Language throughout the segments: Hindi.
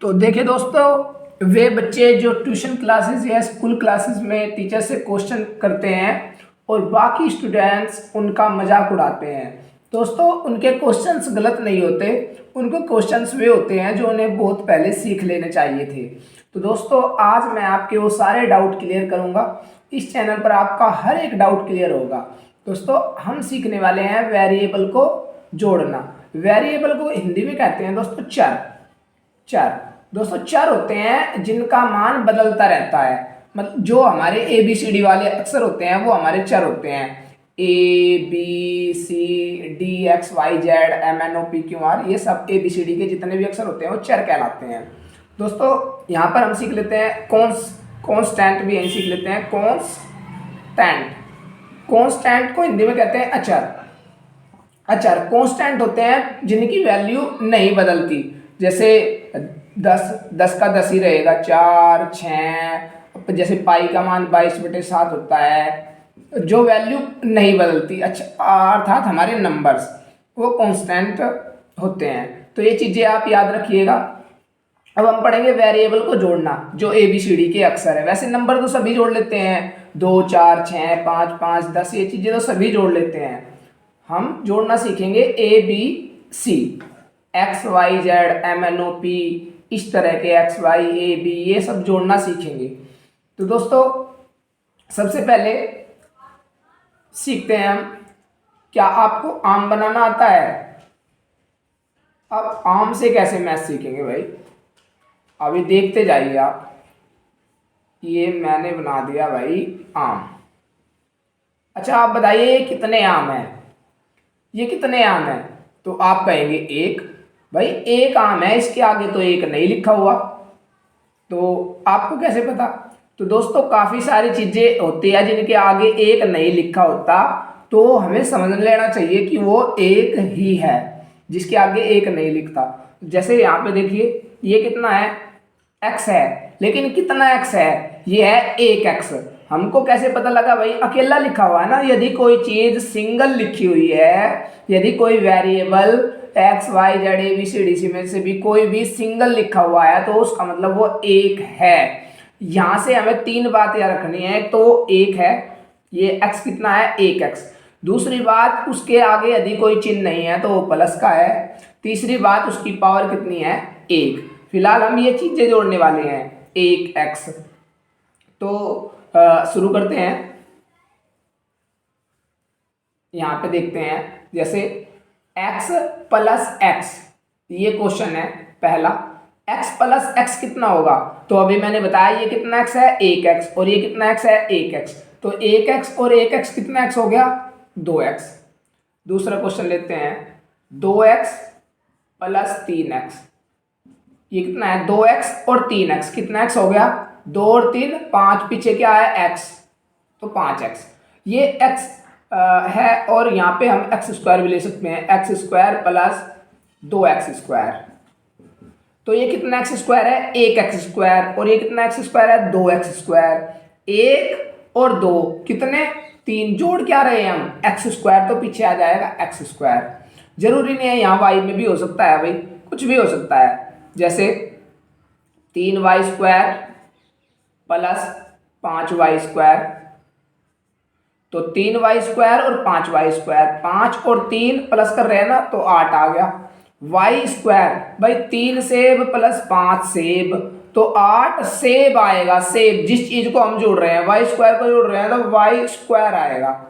तो देखिए दोस्तों, वे बच्चे जो ट्यूशन क्लासेस या स्कूल क्लासेस में टीचर से क्वेश्चन करते हैं और बाकी स्टूडेंट्स उनका मजाक उड़ाते हैं। दोस्तों, उनके क्वेश्चंस गलत नहीं होते, उनके क्वेश्चंस वे होते हैं जो उन्हें बहुत पहले सीख लेने चाहिए थे। तो दोस्तों, आज मैं आपके वो सारे डाउट क्लियर करूंगा। इस चैनल पर आपका हर एक डाउट क्लियर होगा। दोस्तों, हम सीखने वाले हैं वेरिएबल को जोड़ना। वेरिएबल को हिंदी में कहते हैं दोस्तों चर। चर दोस्तों चर होते हैं जिनका मान बदलता रहता है। मतलब जो हमारे ABCD वाले अक्षर होते हैं वो हमारे चर होते हैं। ABCDEXYZMNOPQR, ये सब ABCD के जितने भी अक्षर होते हैं वो चर कहलाते हैं। दोस्तों, यहाँ पर हम सीख लेते हैं कॉन्स्टेंट भी यही सीख लेते हैं। कॉन्स्टेंट को हिंदी में कहते हैं अचर। अचर कांस्टेंट होते हैं जिनकी वैल्यू नहीं बदलती। जैसे 10 का 10 ही रहेगा, 4, 6। जैसे पाई का मान 22/7 होता है, जो वैल्यू नहीं बदलती। अच्छा, अर्थात हमारे नंबर्स वो कांस्टेंट होते हैं। तो ये चीज़ें आप याद रखिएगा। अब हम पढ़ेंगे वेरिएबल को जोड़ना, जो ABCD के अक्षर है। वैसे नंबर तो सभी जोड़ लेते हैं, 2, 4, 6, 5, 5, 10, ये चीज़ें तो सभी जोड़ लेते हैं। हम जोड़ना सीखेंगे ABC, XYZMNOP, इस तरह के XYAB, ये सब जोड़ना सीखेंगे। तो दोस्तों, सबसे पहले सीखते हैं हम, क्या आपको आम बनाना आता है? अब आम से कैसे मैथ सीखेंगे भाई, अभी देखते जाइए आप। ये मैंने बना दिया भाई आम। अच्छा, आप बताइए कितने आम हैं? ये कितने आम हैं? तो आप कहेंगे एक। भाई एक आम है, इसके आगे तो एक नहीं लिखा हुआ। तो आपको कैसे पता? तो दोस्तों, काफ़ी सारी चीज़ें होती है जिनके आगे एक नहीं लिखा होता, तो हमें समझ लेना चाहिए कि वो एक ही है जिसके आगे एक नहीं लिखता। जैसे यहाँ पे देखिए, ये कितना है? x है, लेकिन कितना x है? ये है 1x। हमको कैसे पता लगा भाई? अकेला लिखा हुआ है ना। यदि कोई चीज़ सिंगल लिखी हुई है, यदि कोई वेरिएबल XYZ ABCD में से भी कोई भी सिंगल लिखा हुआ है, तो उसका मतलब वो एक है। यहाँ से हमें 3 बातें रखनी है। तो वो एक है, ये x कितना है? 1x। दूसरी बात, उसके आगे यदि कोई चिन्ह नहीं है तो वो प्लस का है। तीसरी बात, उसकी पावर कितनी है? 1। फिलहाल हम ये चीज़ें जोड़ने वाले हैं, 1x। तो शुरू करते हैं। यहाँ पे देखते हैं, जैसे x + x, ये क्वेश्चन है पहला। x + x कितना होगा? तो अभी मैंने बताया ये कितना x है? 1x। और ये कितना x है? 1x। तो 1x और 1x कितना x हो गया? 2x। दूसरा क्वेश्चन लेते हैं, 2x + 3x, ये कितना है? 2x और 3x, कितना x हो गया? 2 और 3 5, पीछे क्या है? x, तो 5x। ये x है, और यहाँ पे हम x² भी ले सकते हैं, x² + 2x²। तो ये कितना x² है? 1x²। और ये कितना x² है? 2x²। 1 और 2 कितने? 3। जोड़ क्या रहे हैं हम? x², तो पीछे आ जाएगा x²। जरूरी नहीं है, यहाँ y में भी हो सकता है भाई, कुछ भी हो सकता है। जैसे 3y² + 5y², तो 3y² और 5y², 5 और 3 प्लस कर रहे हैं ना, तो 8 आ गया। y², भाई 3 सेब + 5 सेब, तो 8 सेब आएगा। सेब, जिस चीज को हम जोड़ रहे हैं, y² को जोड़ रहे हैं, तो y² आएगा।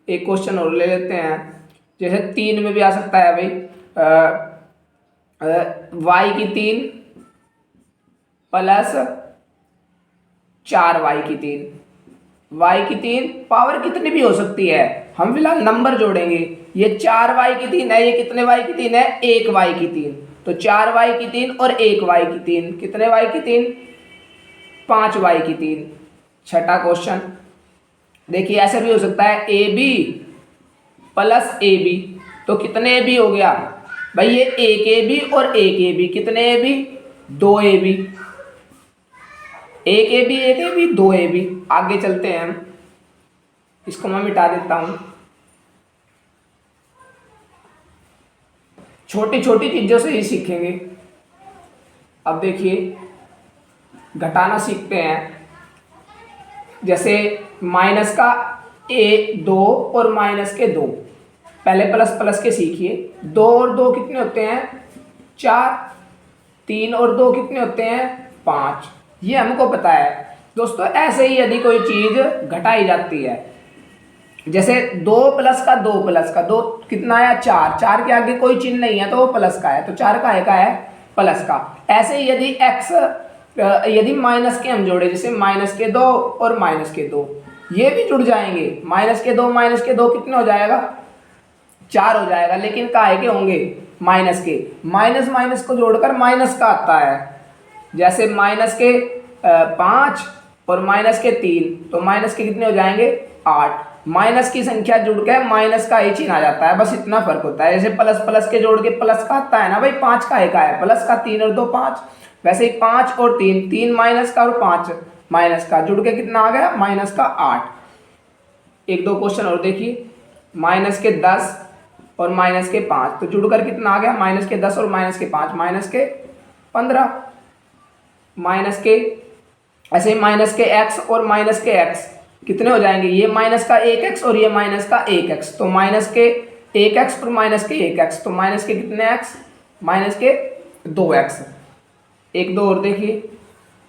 एक क्वेश्चन और ले लेते हैं, जैसे 3 में भी आ सकता है भाई, y की 3 + 4y की 3, y की 3 पावर कितनी भी हो सकती है, हम फिलहाल नंबर जोड़ेंगे। ये 4y की 3 है, ये कितने y की 3 है? 1y की 3। तो 4y की 3 और 1y की 3, कितने y की 3? 5y की 3। छठा क्वेश्चन देखिए, ऐसे भी हो सकता है, AB + AB, तो कितने AB हो गया भाई? ये 1 AB और 1 AB, कितने AB? 2 AB। 1 AB 1 AB 2 AB। आगे चलते हैं हम, इसको मैं मिटा देता हूं। छोटी छोटी चीजों से ही सीखेंगे। अब देखिए घटाना सीखते हैं। जैसे माइनस का 2 और माइनस के 2, पहले प्लस प्लस के सीखिए। 2 और 2 कितने होते हैं? 4। 3 और 2 कितने होते हैं? 5। ये हमको पता है दोस्तों। ऐसे ही यदि कोई चीज घटाई जाती है, जैसे 2 प्लस का 2 प्लस का 2 कितना आया? 4। 4 के आगे कोई चिन्ह नहीं है तो वो प्लस का है, तो 4 का है प्लस का। ऐसे ही यदि x यदि माइनस के हम जोड़े, जैसे माइनस के 2 और माइनस के 2, ये भी जुड़ जाएंगे। माइनस के 2 कितने हो जाएगा? 4 हो जाएगा। लेकिन काहे के होंगे? माइनस के। माइनस माइनस को जोड़कर माइनस का आता है। जैसे माइनस के 5 और माइनस के 3, तो माइनस के कितने हो जाएंगे? 8। माइनस की संख्या जुड़ के माइनस का ही चिन्ह आ जाता है, बस इतना फर्क होता है। जैसे प्लस प्लस के जोड़ के प्लस का आता है ना भाई, 5 का है प्लस का, 3 और 2 5। वैसे ही 5 और 3, 3 माइनस का और 5 माइनस का, जुड़ के कितना आ गया? माइनस का 8। एक दो क्वेश्चन और देखिए। माइनस के 10 और माइनस के 5, तो जुड़कर कितना आ गया? माइनस के 10 और माइनस के 5, माइनस के 15। माइनस के ऐसे ही माइनस के x और माइनस के x कितने हो जाएंगे? ये माइनस का 1x और ये माइनस का 1x, तो माइनस के 1x और माइनस के 1x, तो माइनस के कितने x? माइनस के 2x। एक दो और देखिए,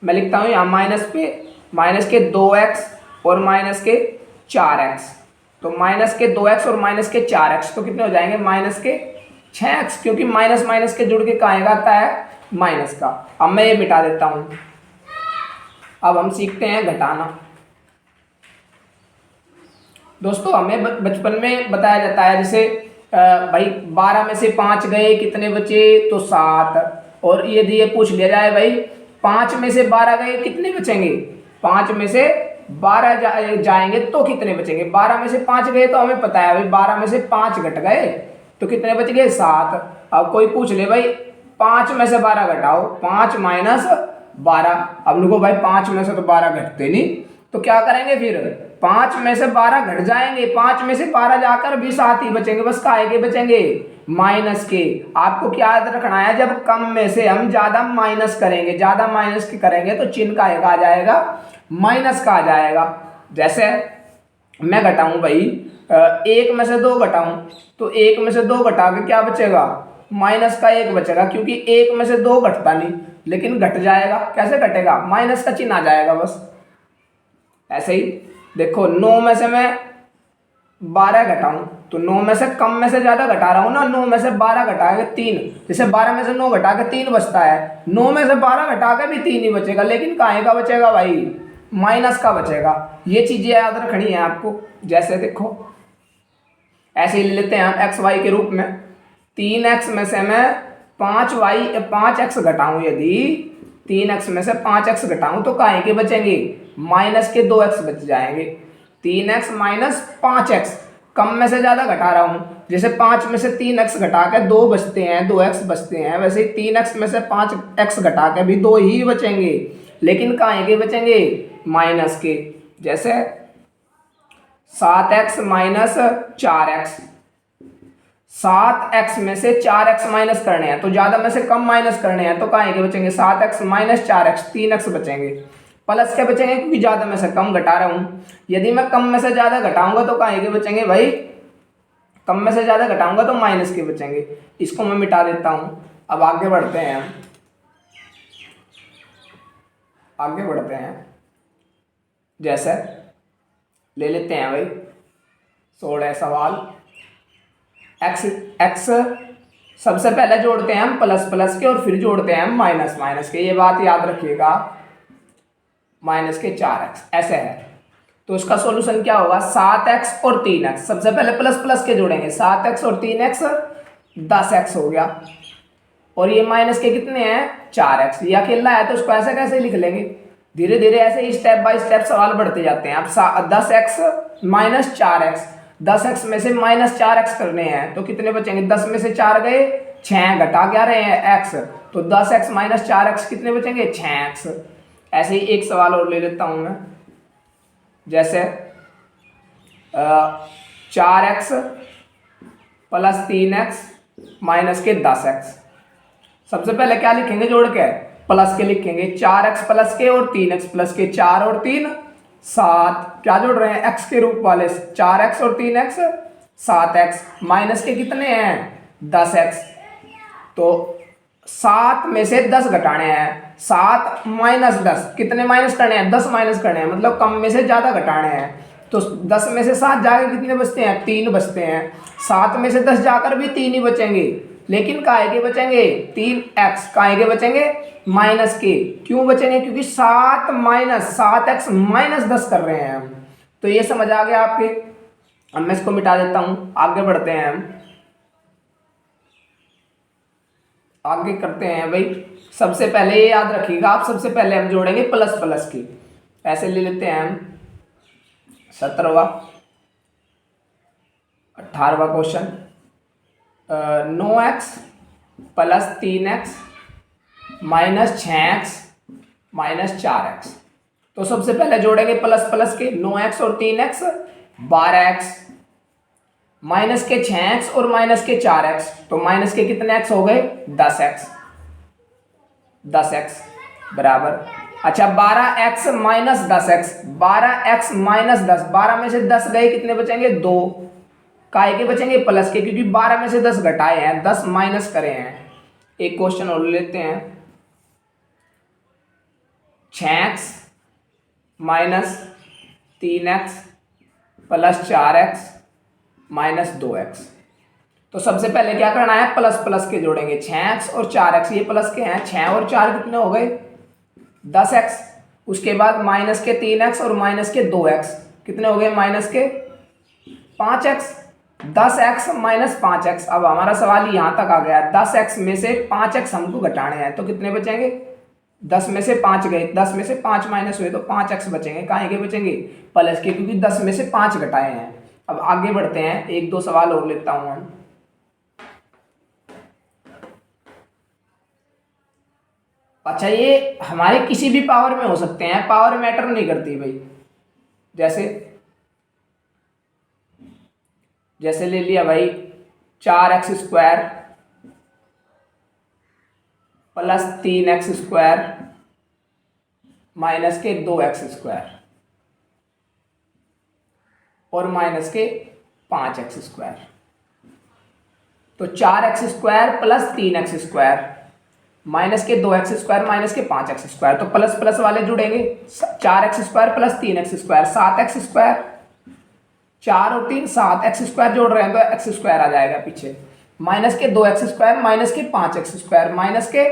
मैं लिखता हूँ यहाँ माइनस पे, माइनस के 2x और माइनस के 4x, तो माइनस के 2x और माइनस के 4x, तो कितने हो जाएंगे? माइनस के 6x, क्योंकि माइनस माइनस के जुड़ के कहाँ आता है? माइनस का। अब मैं ये मिटा देता हूँ। अब हम सीखते हैं घटाना। दोस्तों हमें बचपन में बताया जाता है, जैसे भाई 12 में से 5 गए, कितने बचे? तो 7। और यदि ये पूछ लिया जाए भाई 5 में से 12 गए, कितने बचेंगे? 5 में से 12 जाएंगे तो कितने बचेंगे? 12 में से 5 गए तो हमें पता है भाई 12 में से 5 घट गए तो कितने बच गए? 7। अब कोई पूछ ले भाई 5 में से 12 घटाओ, 5 माइनस 12। अब लोगों भाई 5 में से तो 12 घटते नहीं, तो क्या करेंगे फिर? 5 में से 12 घट जाएंगे, 5 में से 12 जाकर भी 7 ही बचेंगे, बस काहे के बचेंगे? माइनस के। आपको क्या याद रखना है? जब कम में से हम ज्यादा माइनस करेंगे, ज्यादा माइनस के करेंगे तो चिन्ह काहे का आ जाएगा? माइनस का आ जाएगा। जैसे मैं घटाऊं भाई 1 में से 2 घटाऊं, तो 1 में से 2 घटा के क्या बचेगा? माइनस का 1 बचेगा, क्योंकि 1 में से 2 घटता नहीं, लेकिन घट जाएगा। कैसे घटेगा? माइनस का चिन्ह आ जाएगा बस। ऐसे ही देखो 9 में से मैं 12 घटाऊं, तो 9 में से कम में से ज्यादा घटा रहा हूं ना, 9 में से 12 घटा के 3, जैसे 12 में से 9 घटा के 3 बचता है, 9 में से 12 घटा के भी 3 ही बचेगा, लेकिन काहे का बचेगा भाई? माइनस का बचेगा। ये चीजें याद रखनी है आपको। जैसे देखो ऐसे ही ले लेते हैं हम एक्स वाई के रूप में। 3x में से मैं 5x घटाऊं, यदि 3x में से 5x घटाऊं तो काहे के बचेंगे? माइनस के 2x बच जाएंगे। 3x माइनस 5x, कम में से ज्यादा घटा रहा हूं, जैसे 5 में से 3x घटा के 2 बचते हैं, 2x बचते हैं, वैसे ही 3x में से 5x घटा के भी 2 ही बचेंगे, लेकिन काहे के बचेंगे? माइनस के। जैसे 7x माइनस 4x, 7x में से 4x माइनस करने हैं तो ज्यादा में से कम माइनस करने हैं, तो काहे के बचेंगे? 7x माइनस 4x, 3x बचेंगे। प्लस के बचेंगे क्योंकि ज्यादा में से कम घटा रहा हूं। यदि मैं कम में से ज्यादा घटाऊंगा तो काहे के बचेंगे भाई? कम में से ज्यादा घटाऊंगा तो माइनस के बचेंगे। इसको मैं मिटा देता हूं। अब आगे बढ़ते हैं, जैसे ले लेते हैं भाई 16 सवाल। x सबसे पहले जोड़ते हैं हम प्लस प्लस के और फिर जोड़ते हैं हम माइनस माइनस के। ये बात याद रखिएगा, माइनस के 4x ऐसे है। तो इसका सॉल्यूशन क्या होगा? 7x और 3x, सबसे पहले प्लस प्लस के जोड़ेंगे, 7x और 3x 10x हो गया, और ये माइनस के कितने हैं? 4x। ये अकेला है तो उसको ऐसे कैसे लिख लेंगे? धीरे धीरे ऐसे ही स्टेप बाय स्टेप सवाल बढ़ते जाते हैं। अब 10x माइनस 4x, 10x में से माइनस 4x करने हैं तो कितने बचेंगे? 10 में से 4 गए, 6 घटा क्या रहे हैं? x, तो 10x माइनस 4x कितने बचेंगे? 6x। ऐसे ही एक सवाल और ले लेता हूं मैं, जैसे 4x प्लस 3x माइनस के 10x। सबसे पहले क्या लिखेंगे जोड़ के? प्लस के लिखेंगे 4x प्लस के और 3x प्लस के, 4 और 3 7, क्या जोड़ रहे हैं x के रूप वाले, 4x और 3x 7x, माइनस के कितने हैं 10x, तो 7 में से 10 घटाने हैं, 7 माइनस 10, कितने माइनस करने हैं 10 माइनस करने हैं, मतलब कम में से ज़्यादा घटाने हैं, तो 10 में से 7 जाकर कितने बचते हैं 3 बचते हैं, 7 में से 10 जाकर भी 3 ही बचेंगे, लेकिन काहे के बचेंगे 3x, काहे के बचेंगे माइनस के, क्यों बचेंगे क्योंकि 7x माइनस 10 कर रहे हैं हम। तो ये समझ आ गया आपके। अब मैं इसको मिटा देता हूँ, आगे बढ़ते हैं हम, आगे करते हैं भाई। सबसे पहले ये याद रखिएगा आप, सबसे पहले हम जोड़ेंगे प्लस प्लस की, ऐसे ले लेते हैं हम 17वां 18वां question, 9x plus 3x minus 6x minus 4x। तो सबसे पहले जोड़ेंगे प्लस प्लस के, 9x और 3x 12x, माइनस के 6x और माइनस के 4x, तो माइनस के कितने x हो गए 10x बराबर, अच्छा 12x minus 10x, 12x minus 10, 12 में से 10 गए कितने बचेंगे 2, काहे के बचेंगे प्लस के, क्योंकि 12 में से 10 घटाए हैं, 10 माइनस करे हैं। एक क्वेश्चन और लेते हैं, 6x minus 3x plus 4x minus 2x। तो सबसे पहले क्या करना है प्लस प्लस के जोड़ेंगे, 6x और 4x, ये प्लस के हैं, 6 और 4 कितने हो गए 10x, उसके बाद माइनस के 3x और माइनस के 2x कितने हो गए माइनस के 5x, 10x माइनस 5x। अब हमारा सवाल यहाँ तक आ गया, 10x में से 5x हमको घटाने हैं, तो कितने बचेंगे 10 में से 5 गए, 10 में से 5 माइनस हुए तो 5x बचेंगे, काहे के बचेंगे प्लस के, क्योंकि 10 में से 5 घटाए हैं। अब आगे बढ़ते हैं, एक दो सवाल और लेता हूं हम। अच्छा ये हमारे किसी भी पावर में हो सकते हैं, पावर मैटर नहीं करती भाई, जैसे ले लिया भाई 4x square plus 3x square minus के 2x स्क्वायर और माइनस के 5x स्क्वायर। तो 4x square plus 3x square minus के 2x स्क्वायर माइनस के 5x स्क्वायर, तो प्लस प्लस वाले जुड़ेंगे, 4x square plus 3x square 7x square, 4 और 3 7x स्क्वायर जोड़ रहे हैं तो x स्क्वायर आ जाएगा पीछे, माइनस के 2x स्क्वायर माइनस के 5x स्क्वायर माइनस के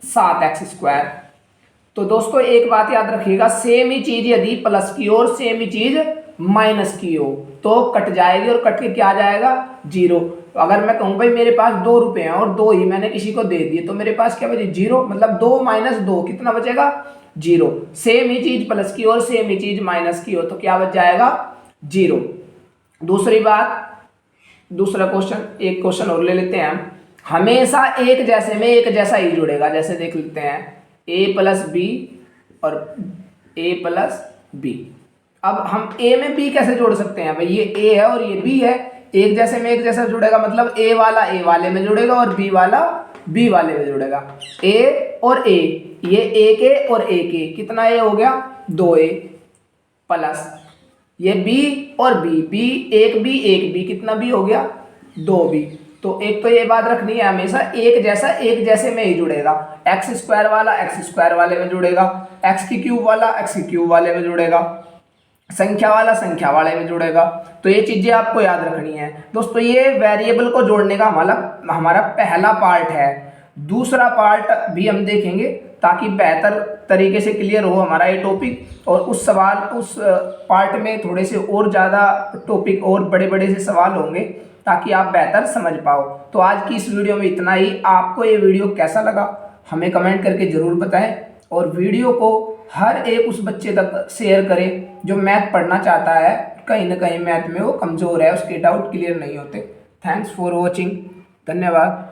7x स्क्वायर। तो दोस्तों एक बात याद रखिएगा, सेम ही चीज यदि प्लस की और सेम ही चीज माइनस की हो तो कट जाएगी और कट के क्या आ जाएगा 0। तो अगर मैं कहूँ भाई मेरे पास 2 रुपए हैं और 2 ही मैंने किसी को दे दिए, तो मेरे पास क्या बचे 0, मतलब 2 माइनस 2 कितना बचेगा 0। सेम ही चीज प्लस की और सेम ही चीज माइनस की हो तो क्या बच जाएगा 0। दूसरी बात, दूसरा क्वेश्चन, एक क्वेश्चन और ले लेते हैं हम, हमेशा एक जैसे में एक जैसा ही जुड़ेगा, जैसे देख लेते हैं a प्लस बी और a प्लस बी। अब हम a में b कैसे जोड़ सकते हैं भाई, ये a है और ये b है, एक जैसे में एक जैसा जुड़ेगा मतलब a वाला a वाले में जुड़ेगा और b वाला b वाले में जुड़ेगा, a और a, ये एक a और एक a, कितना a हो गया 2a प्लस ये b और b, एक b कितना b हो गया 2b। तो एक तो ये बात रखनी है हमेशा एक जैसा एक जैसे में ही जुड़ेगा, एक्स स्क्वायर वाला एक्स स्क्वायर वाले में जुड़ेगा, एक्स की क्यूब वाला एक्स की क्यूब वाले में जुड़ेगा, संख्या वाला संख्या वाले में जुड़ेगा। तो ये चीजें आपको याद रखनी है दोस्तों। ये वेरिएबल को जोड़ने का हमारा पहला पार्ट है। दूसरा पार्ट भी हम देखेंगे ताकि बेहतर तरीके से क्लियर हो हमारा ये टॉपिक, और उस पार्ट में थोड़े से और ज़्यादा टॉपिक और बड़े बड़े से सवाल होंगे ताकि आप बेहतर समझ पाओ। तो आज की इस वीडियो में इतना ही। आपको ये वीडियो कैसा लगा हमें कमेंट करके ज़रूर बताएं, और वीडियो को हर एक उस बच्चे तक शेयर करें जो मैथ पढ़ना चाहता है, कहीं ना कहीं मैथ में वो कमज़ोर है, उसके डाउट क्लियर नहीं होते। थैंक्स फॉर वॉचिंग, धन्यवाद।